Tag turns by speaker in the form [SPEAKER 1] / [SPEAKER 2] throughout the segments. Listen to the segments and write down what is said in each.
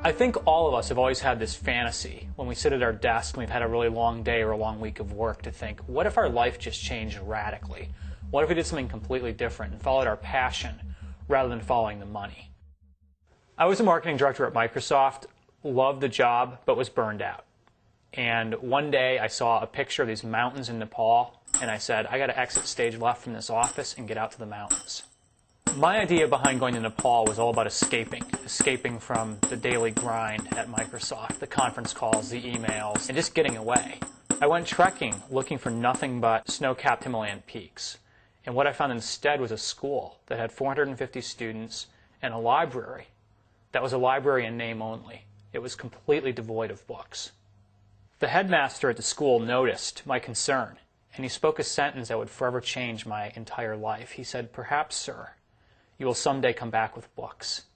[SPEAKER 1] I think all of us have always had this fantasy when we sit at our desk and we've had a really long day or a long week of work to think, what if our life just changed radically? What if we did something completely different and followed our passion rather than following the money? I was a marketing director at Microsoft, loved the job, but was burned out. And one day I saw a picture of these mountains in Nepal, and I said, I got to exit stage left from this office and get out to the mountains. My idea behind going to Nepal was all about escaping from the daily grind at Microsoft, the conference calls, the emails, and just getting away. I went trekking looking for nothing but snow-capped Himalayan peaks. And what I found instead was a school that had 450 students and a library that was a library in name only. It was completely devoid of books. The headmaster at the school noticed my concern, and he spoke a sentence that would forever change my entire life. He said, "Perhaps, sir, you will someday come back with books."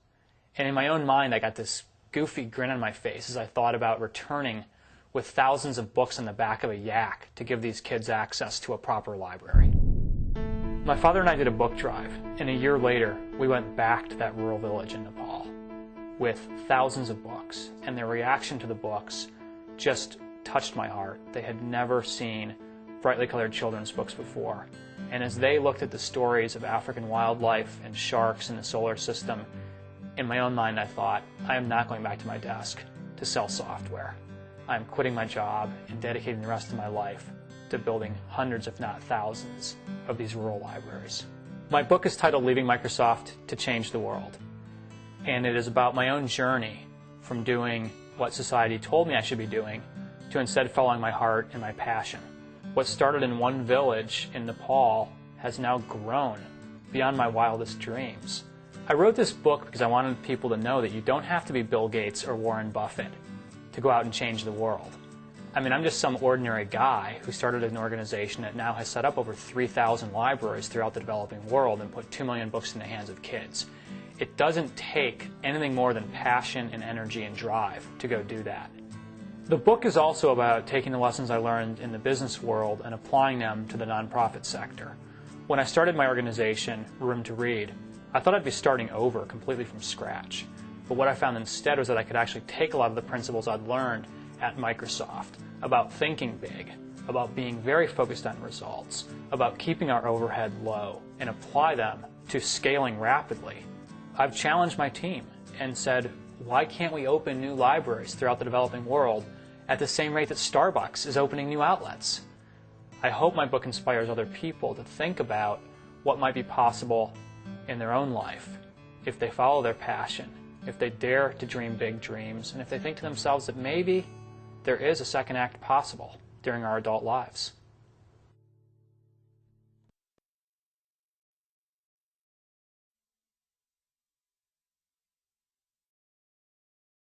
[SPEAKER 1] And in my own mind, I got this goofy grin on my face as I thought about returning with thousands of books on the back of a yak to give these kids access to a proper library. My father and I did a book drive, and a year later, we went back to that rural village in Nepal with thousands of books, and their reaction to the books just touched my heart. They had never seen brightly colored children's books before. And as they looked at the stories of African wildlife and sharks in the solar system, in my own mind I thought, I am not going back to my desk to sell software. I am quitting my job and dedicating the rest of my life to building hundreds, if not thousands, of these rural libraries. My book is titled Leaving Microsoft to Change the World. And it is about my own journey from doing what society told me I should be doing to instead following my heart and my passion. What started in one village in Nepal has now grown beyond my wildest dreams. I wrote this book because I wanted people to know that you don't have to be Bill Gates or Warren Buffett to go out and change the world. I mean, I'm just some ordinary guy who started an organization that now has set up over 3,000 libraries throughout the developing world and put 2 million books in the hands of kids. It doesn't take anything more than passion and energy and drive to go do that. The book is also about taking the lessons I learned in the business world and applying them to the nonprofit sector. When I started my organization, Room to Read, I thought I'd be starting over completely from scratch. But what I found instead was that I could actually take a lot of the principles I'd learned at Microsoft about thinking big, about being very focused on results, about keeping our overhead low, and apply them to scaling rapidly. I've challenged my team and said, why can't we open new libraries throughout the developing world at the same rate that Starbucks is opening new outlets? I hope my book inspires other people to think about what might be possible in their own life if they follow their passion, if they dare to dream big dreams, and if they think to themselves that maybe there is a second act possible during our adult lives.